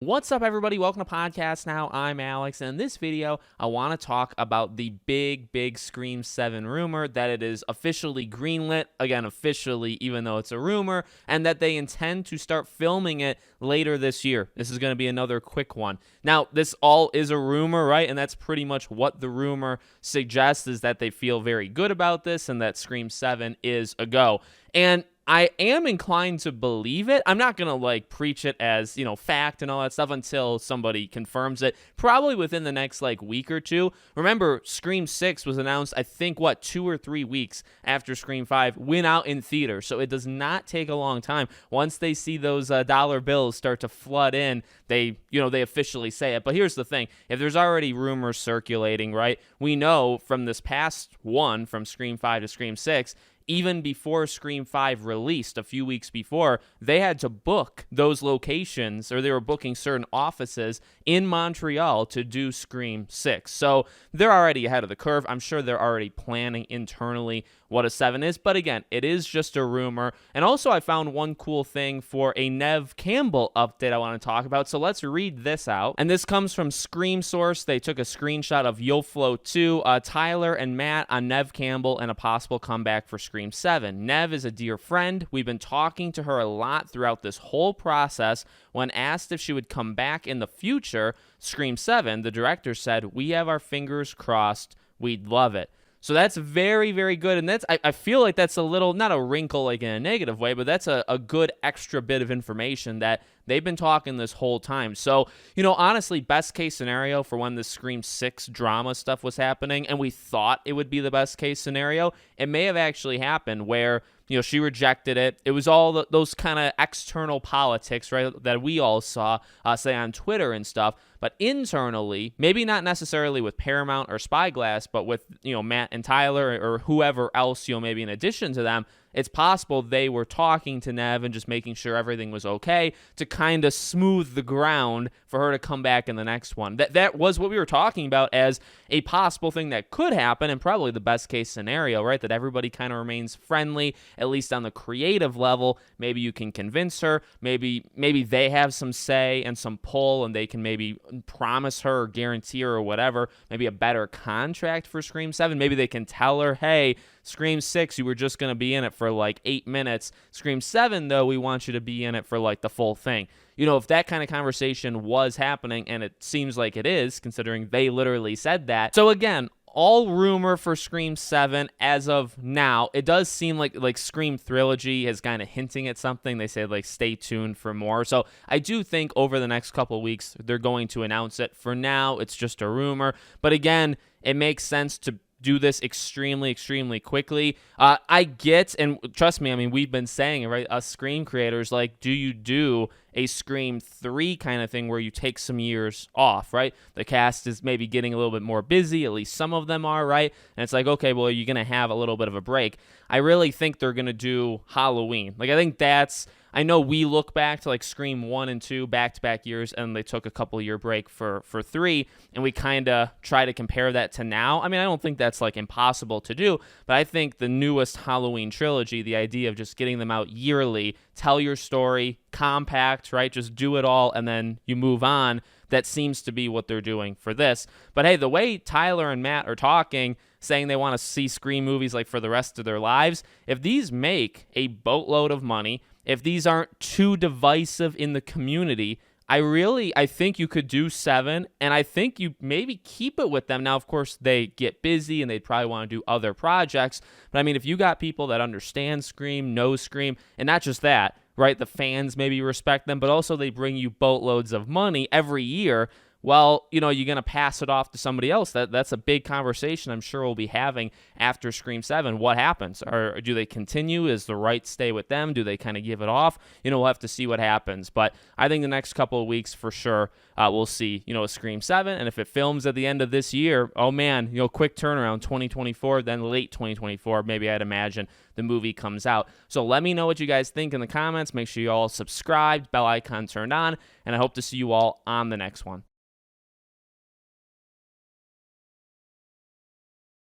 What's up, everybody? Welcome to Podcast Now. I'm Alex, and in this video, I want to talk about the big Scream 7 rumor that it is officially greenlit, again, officially, even though it's a rumor, and that they intend to start filming it later this year. This is going to be another quick one. Now, this all is a rumor, right? And that's pretty much what the rumor suggests, is that they feel very good about this and that Scream 7 is a go. And I am inclined to believe it. I'm not going to preach it as, fact and all that stuff until somebody confirms it, probably within the next week or two. Remember, Scream 6 was announced, I think, 2 or 3 weeks after Scream 5 went out in theaters. So it does not take a long time. Once they see those dollar bills start to flood in, they officially say it. But here's the thing. If there's already rumors circulating, right, we know from this past one, from Scream 5 to Scream 6, even before Scream 5 released, a few weeks before, they had to book those locations, or they were booking certain offices in Montreal to do Scream 6. So they're already ahead of the curve. I'm sure they're already planning internally what a 7 is. But again, it is just a rumor. And also, I found one cool thing for a Neve Campbell update I want to talk about. So let's read this out. And this comes from Scream Source. They took a screenshot of YoFlo 2, Tyler and Matt on Neve Campbell and a possible comeback for Scream 7. Neve is a dear friend. We've been talking to her a lot throughout this whole process. When asked if she would come back in the future, Scream 7, the director said, "We have our fingers crossed. We'd love it." So that's very good, and I feel like that's a little, not a wrinkle in a negative way, but that's a good extra bit of information that they've been talking this whole time. So, honestly, best case scenario for when the Scream 6 drama stuff was happening, and we thought it would be the best case scenario, it may have actually happened where, she rejected it. It was all those kind of external politics, right, that we all saw, say, on Twitter and stuff. But internally, maybe not necessarily with Paramount or Spyglass, but with, Matt and Tyler or whoever else, maybe in addition to them, it's possible they were talking to Neve and just making sure everything was okay to kind of smooth the ground for her to come back in the next one. That was what we were talking about as a possible thing that could happen, and probably the best case scenario, right? That everybody kind of remains friendly, at least on the creative level. Maybe you can convince her. Maybe they have some say and some pull, and they can maybe promise her or guarantee her or whatever, maybe a better contract for Scream 7. Maybe they can tell her, hey, Scream 6, you were just going to be in it for 8 minutes. Scream 7, though, we want you to be in it for the full thing. If that kind of conversation was happening, and it seems like it is, considering they literally said that. So again, all rumor for Scream 7 as of now. It does seem like Scream Trilogy is kind of hinting at something. They say stay tuned for more. So I do think over the next couple of weeks they're going to announce it. For now, it's just a rumor. But again, it makes sense to do this extremely quickly. I get, and trust me, I mean, we've been saying it, right? Us Scream creators, do you do a Scream 3 kind of thing where you take some years off, right? The cast is maybe getting a little bit more busy, at least some of them are, right? And it's okay, well, you're going to have a little bit of a break. I really think they're going to do Halloween. I think I know we look back to Scream 1 and 2 back-to-back years, and they took a couple-year break for 3, and we kind of try to compare that to now. I mean, I don't think that's impossible to do, but I think the newest Halloween trilogy, the idea of just getting them out yearly, tell your story, compact, right? Just do it all, and then you move on. That seems to be what they're doing for this. But hey, the way Tyler and Matt are talking, saying they want to see Scream movies for the rest of their lives, if these make a boatload of money, if these aren't too divisive in the community, I think you could do 7, and I think you maybe keep it with them. Now, of course, they get busy, and they'd probably want to do other projects, but I mean, if you got people that understand Scream, know Scream, and not just that, right, the fans maybe respect them, but also they bring you boatloads of money every year, well, you're going to pass it off to somebody else. That's a big conversation I'm sure we'll be having after Scream 7. What happens? Or do they continue? Is the rights stay with them? Do they kind of give it off? We'll have to see what happens. But I think the next couple of weeks for sure we'll see, a Scream 7. And if it films at the end of this year, oh man, quick turnaround, 2024, then late 2024, maybe I'd imagine the movie comes out. So let me know what you guys think in the comments. Make sure you all subscribe, bell icon turned on, and I hope to see you all on the next one.